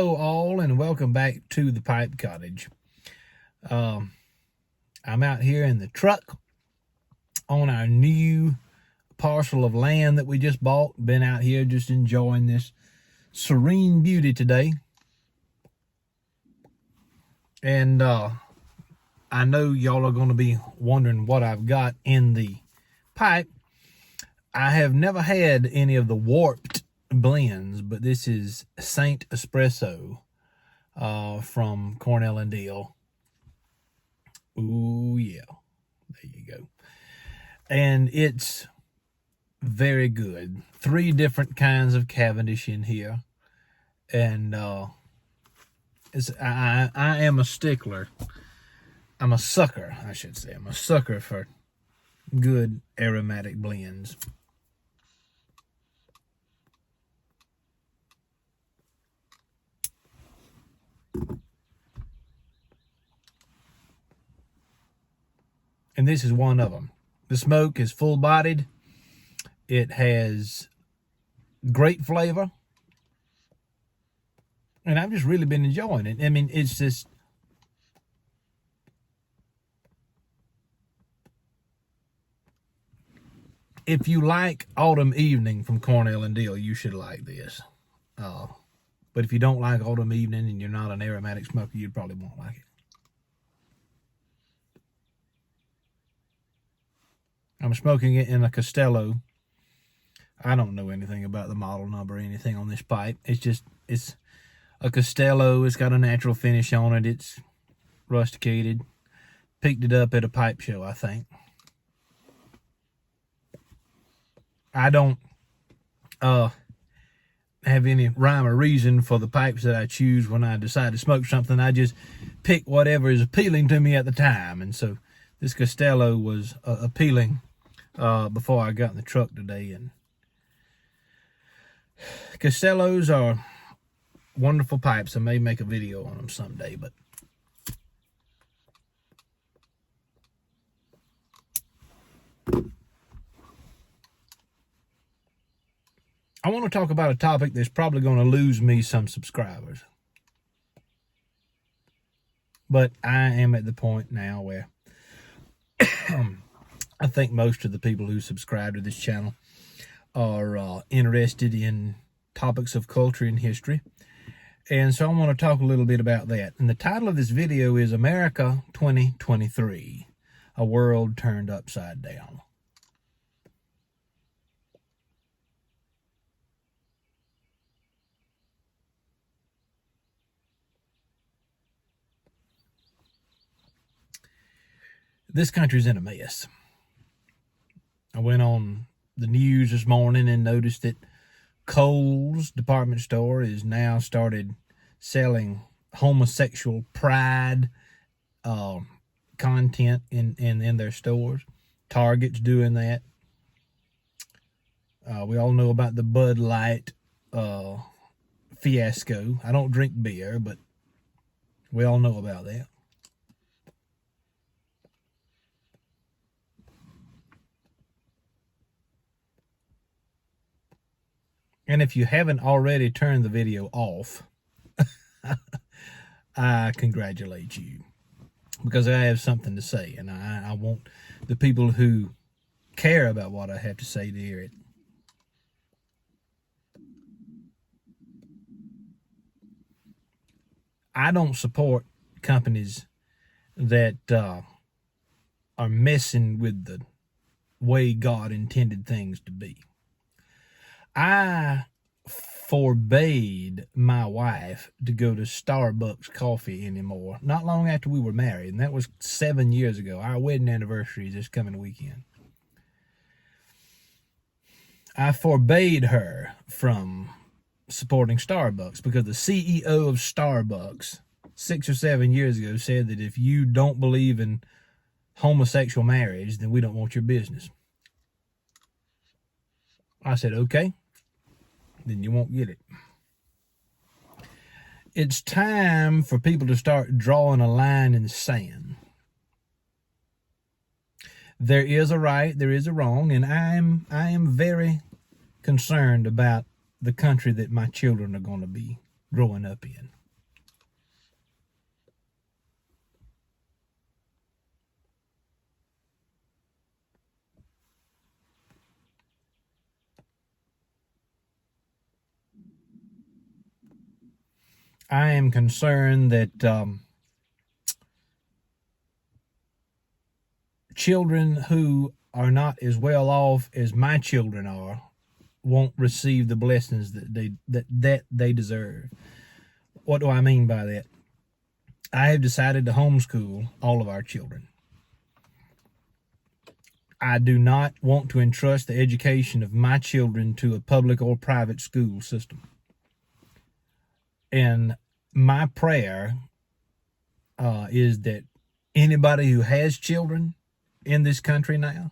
Hello all, and welcome back to the Pipe Cottage. I'm out here in the truck on our new parcel of land that we just bought. Been out here just enjoying this serene beauty today. And I know y'all are going to be wondering what I've got in the pipe. I have never had any of the warped blends, but this is Saint Espresso from Cornell and Diehl. Ooh, yeah. There you go. And it's very good. 3 different kinds of Cavendish in here. And I am a stickler. I'm a sucker, I should say. I'm a sucker for good aromatic blends. And this is one of them. The smoke is full-bodied. It has great flavor. And I've just really been enjoying it. I mean, it's just... If you like Autumn Evening from Cornell and Diehl, you should like this. But if you don't like Autumn Evening and you're not an aromatic smoker, you probably won't like it. I'm smoking it in a Castello. I don't know anything about the model number or anything on this pipe. It's a Castello. It's got a natural finish on it. It's rusticated. Picked it up at a pipe show, I think. I don't have any rhyme or reason for the pipes that I choose when I decide to smoke something. I just pick whatever is appealing to me at the time. And so this Castello was appealing before I got in the truck today. And Castellos are wonderful pipes. I may make a video on them someday, but I want to talk about a topic that's probably going to lose me some subscribers. But I am at the point now where I think most of the people who subscribe to this channel are interested in topics of culture and history. And so I want to talk a little bit about that. And the title of this video is America 2023, A World Turned Upside Down. This country's in a mess. I went on the news this morning and noticed that Kohl's department store is now started selling homosexual pride content in their stores. Target's doing that. We all know about the Bud Light fiasco. I don't drink beer, but we all know about that. And if you haven't already turned the video off, I congratulate you, because I have something to say, and I want the people who care about what I have to say to hear it. I don't support companies that are messing with the way God intended things to be. I forbade my wife to go to Starbucks coffee anymore, not long after we were married, and that was 7 years ago. Our wedding anniversary is this coming weekend. I forbade her from supporting Starbucks because the CEO of Starbucks 6 or 7 years ago said that if you don't believe in homosexual marriage, then we don't want your business. I said, okay, then you won't get it. It's time for people to start drawing a line in the sand. There is a right, there is a wrong, and I am very concerned about the country that my children are going to be growing up in. I am concerned that children who are not as well off as my children are won't receive the blessings that they deserve. What do I mean by that? I have decided to homeschool all of our children. I do not want to entrust the education of my children to a public or private school system. And my prayer is that anybody who has children in this country now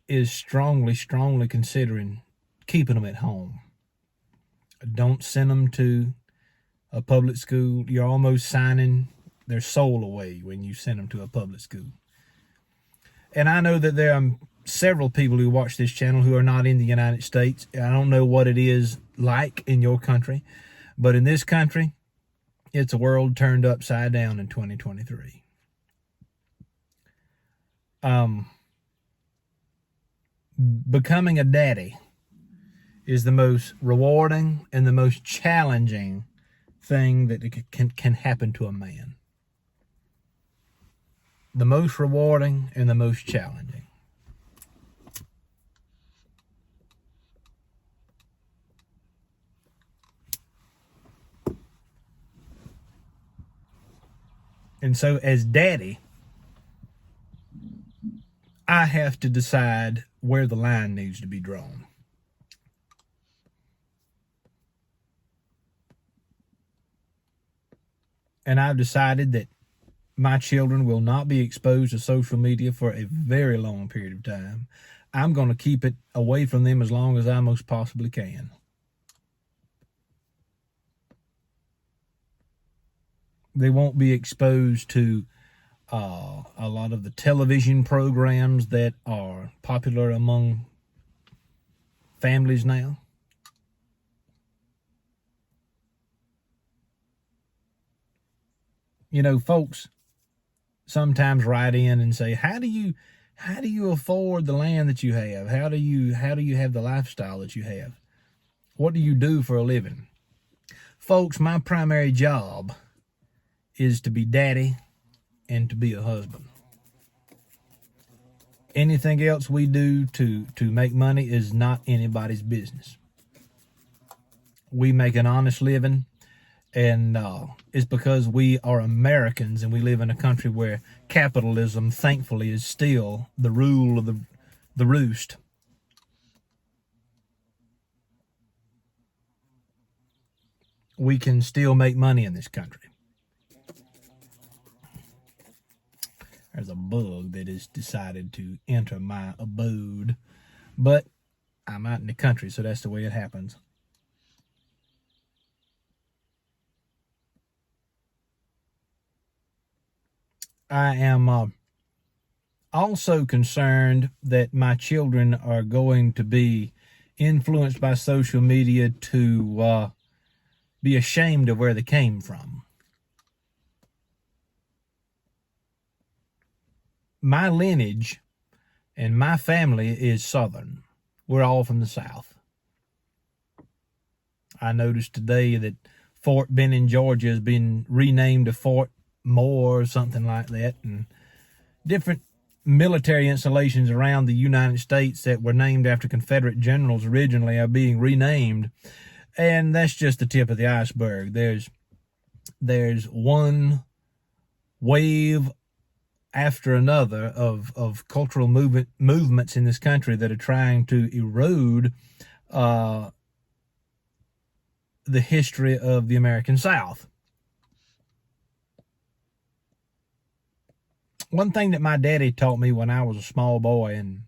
is strongly considering keeping them at home. Don't send them to a public school. You're almost signing their soul away when you send them to a public school. And I know that there are several people who watch this channel who are not in the United States. I don't know what it is like in your country, but in this country, it's a world turned upside down in 2023. Becoming a daddy is the most rewarding and the most challenging thing that can happen to a man. The most rewarding and the most challenging. And so as daddy, I have to decide where the line needs to be drawn. And I've decided that my children will not be exposed to social media for a very long period of time. I'm going to keep it away from them as long as I most possibly can. They won't be exposed to a lot of the television programs that are popular among families now. You know, folks sometimes write in and say, how do you afford the land that you have? How do you have the lifestyle that you have? What do you do for a living? Folks, my primary job is to be daddy and to be a husband. Anything else we do to make money is not anybody's business. We make an honest living, and it's because we are Americans and we live in a country where capitalism, thankfully, is still the rule of the roost. We can still make money in this country. There's a bug that has decided to enter my abode, but I'm out in the country, so that's the way it happens. I am also concerned that my children are going to be influenced by social media to be ashamed of where they came from. My lineage and my family is Southern. We're all from the South. I noticed today that Fort Benning, Georgia has been renamed to Fort Moore or something like that, and different military installations around the United States that were named after Confederate generals originally are being renamed, and that's just the tip of the iceberg. There's one wave after another of cultural movements in this country that are trying to erode the history of the American South. One thing that my daddy taught me when I was a small boy, and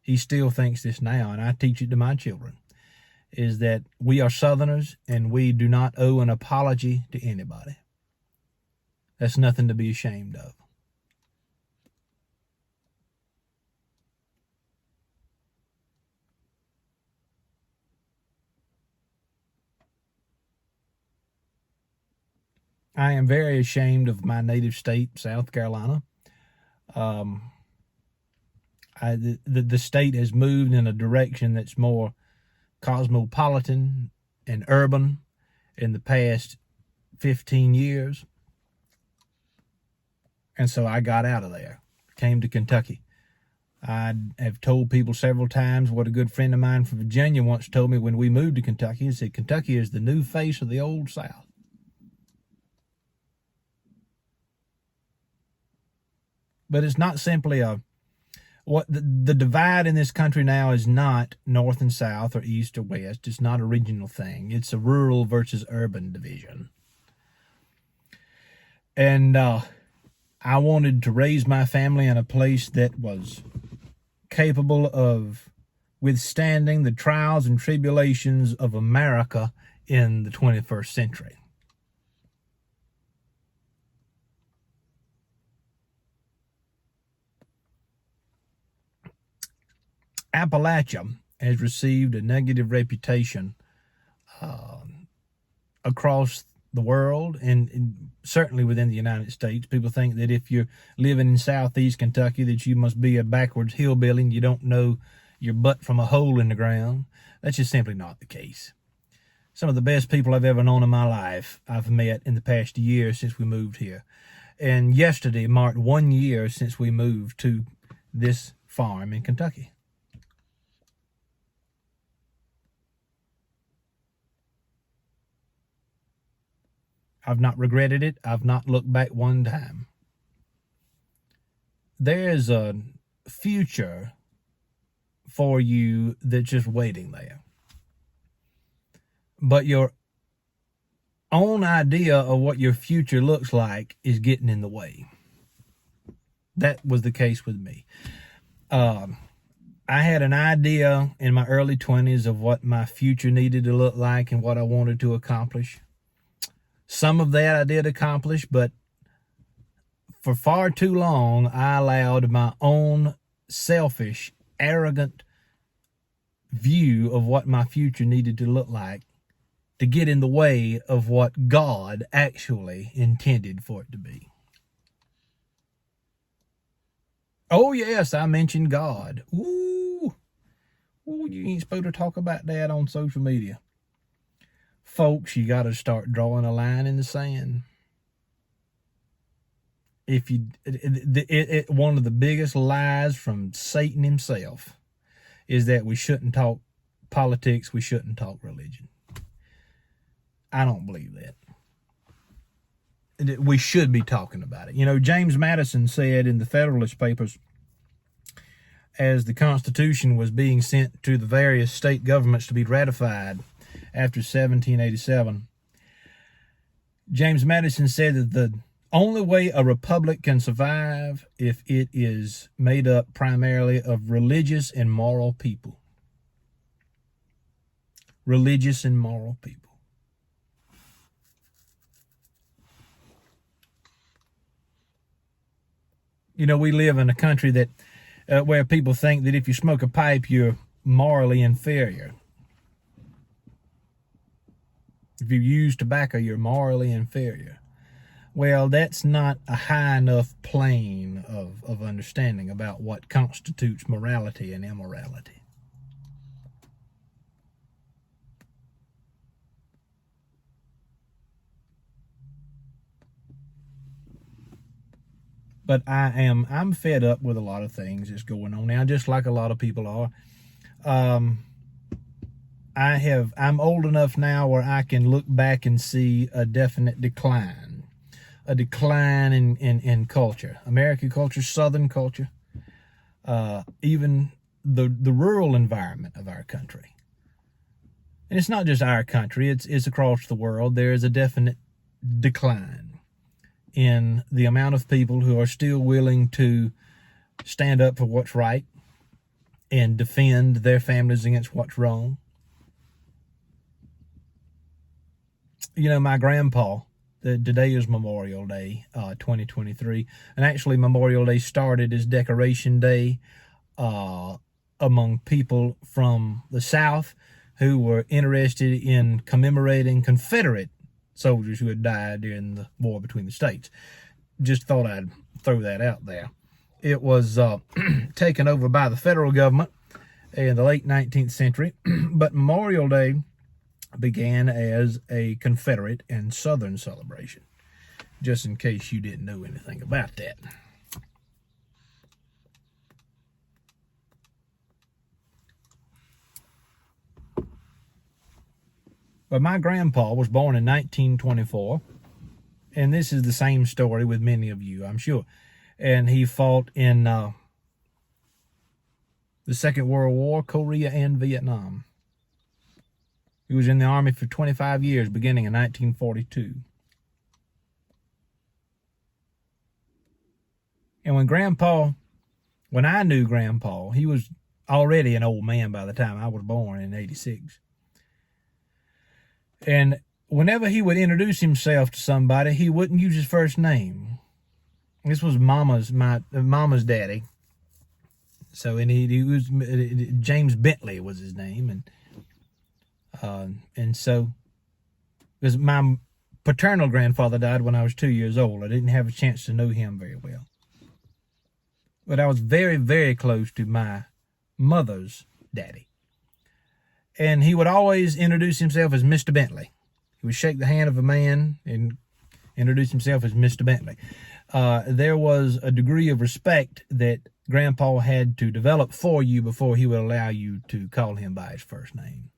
he still thinks this now, and I teach it to my children, is that we are Southerners and we do not owe an apology to anybody. That's nothing to be ashamed of. I am very ashamed of my native state, South Carolina. The state has moved in a direction that's more cosmopolitan and urban in the past 15 years. And so I got out of there, came to Kentucky. I have told people several times what a good friend of mine from Virginia once told me when we moved to Kentucky. He said, Kentucky is the new face of the old South. But it's not simply the divide in this country now is not north and south or east or west. It's not a regional thing. It's a rural versus urban division. And I wanted to raise my family in a place that was capable of withstanding the trials and tribulations of America in the 21st century. Appalachia has received a negative reputation across the world and certainly within the United States. People think that if you're living in southeast Kentucky that you must be a backwards hillbilly and you don't know your butt from a hole in the ground. That's just simply not the case. Some of the best people I've ever known in my life I've met in the past year since we moved here. And yesterday marked 1 year since we moved to this farm in Kentucky. I've not regretted it. I've not looked back one time. There's a future for you that's just waiting there. But your own idea of what your future looks like is getting in the way. That was the case with me. I had an idea in my early 20s of what my future needed to look like and what I wanted to accomplish. Some of that I did accomplish, but for far too long, I allowed my own selfish, arrogant view of what my future needed to look like to get in the way of what God actually intended for it to be. Oh, yes, I mentioned God. Ooh, you ain't supposed to talk about that on social media. Folks, you got to start drawing a line in the sand. One of the biggest lies from Satan himself is that we shouldn't talk politics, we shouldn't talk religion. I don't believe that. We should be talking about it. You know, James Madison said in the Federalist Papers, as the Constitution was being sent to the various state governments to be ratified after 1787, James Madison said that the only way a republic can survive if it is made up primarily of religious and moral people. Religious and moral people. You know, we live in a country that where people think that if you smoke a pipe, you're morally inferior. If you use tobacco, you're morally inferior. Well, that's not a high enough plane of understanding about what constitutes morality and immorality. But I'm fed up with a lot of things that's going on now, just like a lot of people are. I'm old enough now where I can look back and see a definite decline. A decline in culture. American culture, Southern culture, even the rural environment of our country. And it's not just our country, it's across the world. There is a definite decline in the amount of people who are still willing to stand up for what's right and defend their families against what's wrong. You know, my grandpa, today is Memorial Day, 2023, and actually Memorial Day started as Decoration Day among people from the South who were interested in commemorating Confederate soldiers who had died during the war between the states. Just thought I'd throw that out there. It was taken over by the federal government in the late 19th century, but Memorial Day began as a Confederate and Southern celebration, just in case you didn't know anything about that. But my grandpa was born in 1924, and this is the same story with many of you, I'm sure. And he fought in the Second World War, Korea, and Vietnam. He was in the Army for 25 years, beginning in 1942. And when I knew Grandpa, he was already an old man by the time I was born in 86. And whenever he would introduce himself to somebody, he wouldn't use his first name. This was my mama's daddy. So, and he was James Bentley was his name, and so because my paternal grandfather died when I was 2 years old, I didn't have a chance to know him very well. But I was very, very close to my mother's daddy, and he would always introduce himself as Mr. Bentley. He would shake the hand of a man and introduce himself as Mr. Bentley. There was a degree of respect that Grandpa had to develop for you before he would allow you to call him by his first name.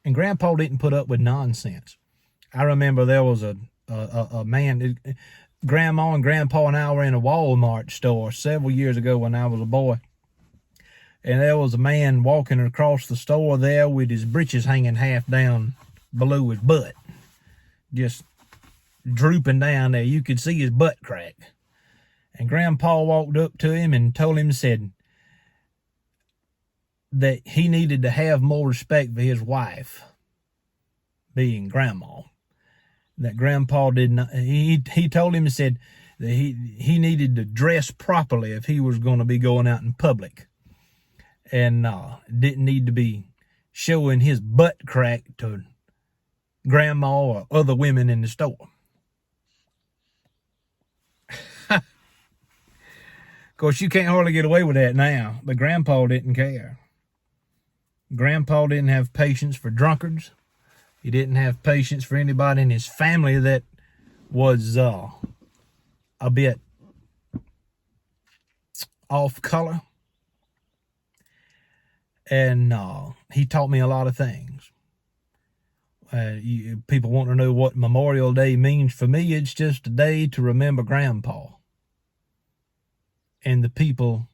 And Grandpa didn't put up with nonsense. I remember there was a man, Grandma and Grandpa and I were in a Walmart store several years ago when I was a boy. And there was a man walking across the store there with his breeches hanging half down below his butt, just drooping down there. You could see his butt crack. And Grandpa walked up to him and told him, said that he needed to have more respect for his wife, being Grandma. That Grandpa did not, he told him, said that he needed to dress properly if he was going to be going out in public, and didn't need to be showing his butt crack to Grandma or other women in the store. Of course, you can't hardly get away with that now, but Grandpa didn't care. Grandpa didn't have patience for drunkards. He didn't have patience for anybody in his family that was a bit off color. And he taught me a lot of things. People want to know what Memorial Day means. For me, it's just a day to remember Grandpa and the people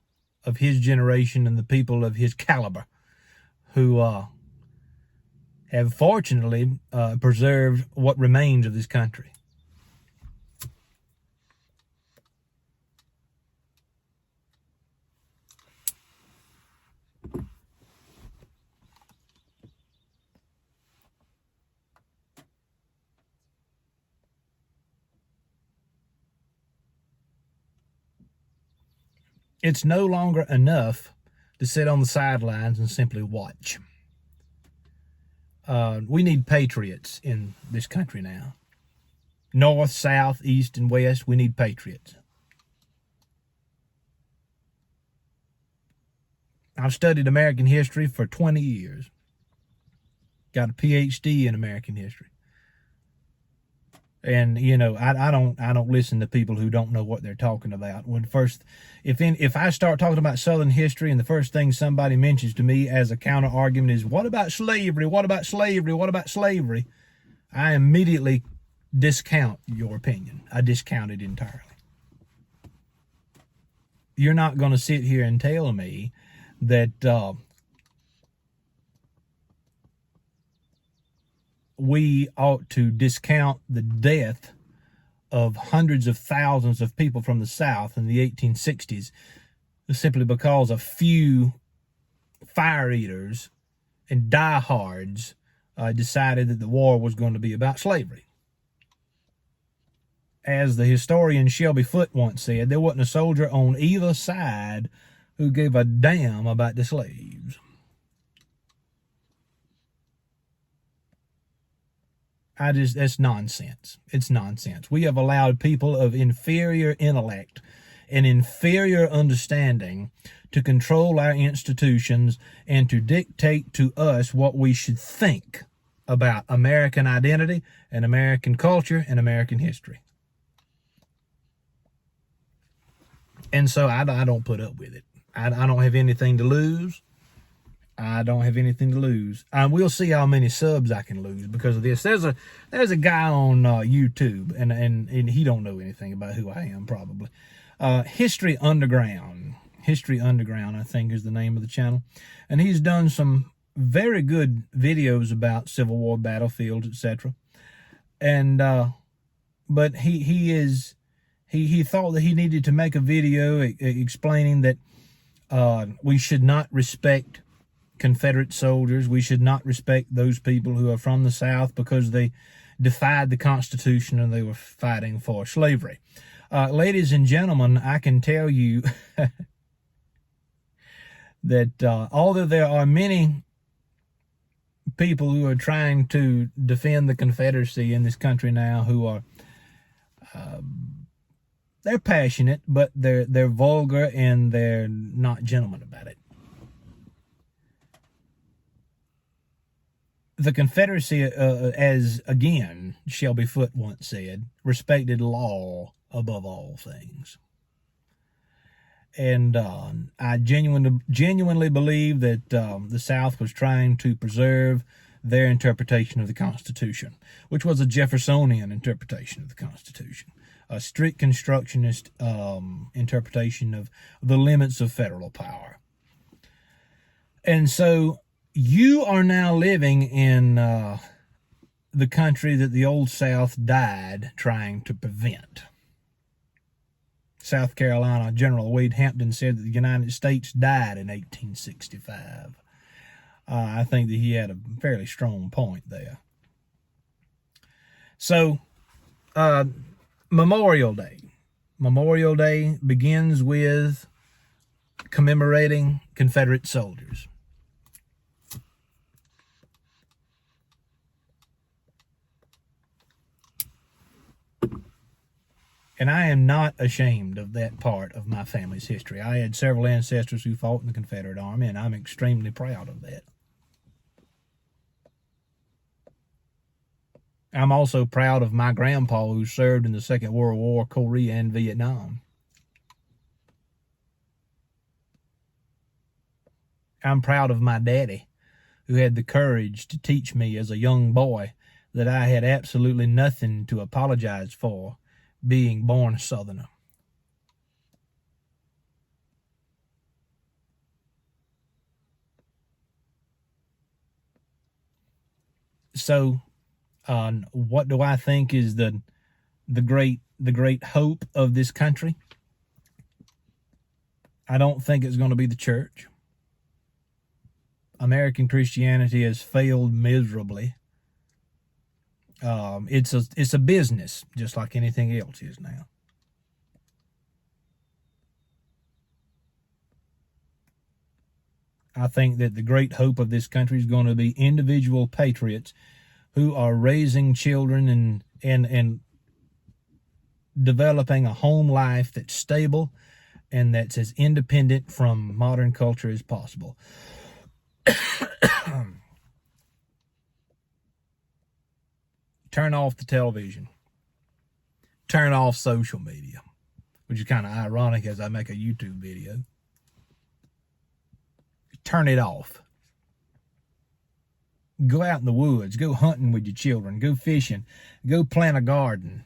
of his generation and the people of his caliber who have fortunately preserved what remains of this country. It's no longer enough to sit on the sidelines and simply watch. We need patriots in this country now. North, south, east, and west, we need patriots. I've studied American history for 20 years. Got a PhD in American history. And, you know, I don't listen to people who don't know what they're talking about. If I start talking about Southern history and the first thing somebody mentions to me as a counter argument is, what about slavery? What about slavery? What about slavery? I immediately discount your opinion. I discount it entirely. You're not going to sit here and tell me that we ought to discount the death of hundreds of thousands of people from the South in the 1860s simply because a few fire eaters and diehards decided that the war was going to be about slavery. As the historian Shelby Foote once said, there wasn't a soldier on either side who gave a damn about the slaves. That's nonsense. It's nonsense. We have allowed people of inferior intellect and inferior understanding to control our institutions and to dictate to us what we should think about American identity and American culture and American history. And so I don't put up with it. I don't have anything to lose. I don't have anything to lose. We'll see how many subs I can lose because of this. There's a guy on YouTube, and he don't know anything about who I am, probably. History Underground, I think is the name of the channel. And he's done some very good videos about Civil War battlefields, etc. And but he thought that he needed to make a video explaining that we should not respect Confederate soldiers. We should not respect those people who are from the South because they defied the Constitution and they were fighting for slavery. Ladies and gentlemen, I can tell you that although there are many people who are trying to defend the Confederacy in this country now who are they're passionate, but they're vulgar and they're not gentlemen about it. The Confederacy, as again Shelby Foote once said, respected law above all things. And I genuinely believe that the South was trying to preserve their interpretation of the Constitution, which was a Jeffersonian interpretation of the Constitution, a strict constructionist interpretation of the limits of federal power. And so you are now living in the country that the Old South died trying to prevent. South Carolina General Wade Hampton said that the United States died in 1865. I think that he had a fairly strong point there. So, Memorial Day. Memorial Day begins with commemorating Confederate soldiers. And I am not ashamed of that part of my family's history. I had several ancestors who fought in the Confederate Army, and I'm extremely proud of that. I'm also proud of my grandpa who served in the Second World War, Korea, and Vietnam. I'm proud of my daddy who had the courage to teach me as a young boy that I had absolutely nothing to apologize for being born a Southerner. So, what do I think is the great hope of this country? I don't think it's going to be the church. American Christianity has failed miserably. It's a business, just like anything else is now. I think that the great hope of this country is going to be individual patriots who are raising children and developing a home life that's stable and that's as independent from modern culture as possible. Turn off the television. Turn off social media, which is kind of ironic as I make a YouTube video. Turn it off. Go out in the woods. Go hunting with your children. Go fishing. Go plant a garden.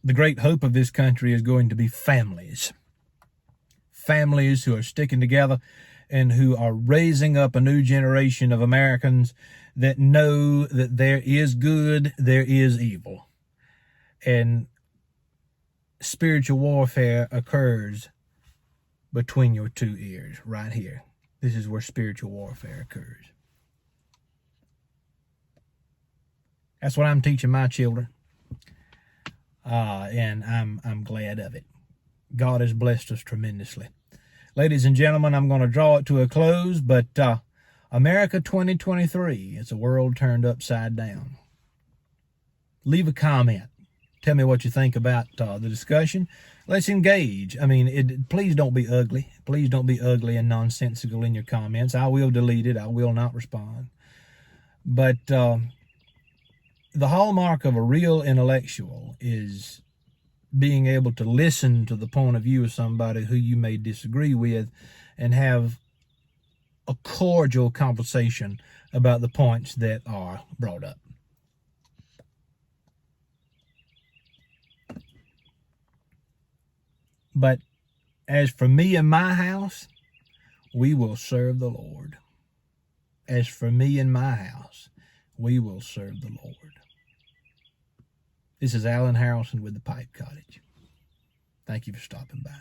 The great hope of this country is going to be families. Families who are sticking together and who are raising up a new generation of Americans that know that there is good, there is evil. And spiritual warfare occurs between your two ears, right here. This is where spiritual warfare occurs. That's what I'm teaching my children. And I'm glad of it. God has blessed us tremendously. Ladies and gentlemen, I'm going to draw it to a close, but America 2023, it's a world turned upside down. Leave a comment. Tell me what you think about the discussion. Let's engage. I mean, please don't be ugly. Please don't be ugly and nonsensical in your comments. I will delete it. I will not respond. But the hallmark of a real intellectual is being able to listen to the point of view of somebody who you may disagree with and have a cordial conversation about the points that are brought up. But as for me and my house, we will serve the Lord. As for me and my house, we will serve the Lord. This is Alan Harrelson with the Pipe Cottage. Thank you for stopping by.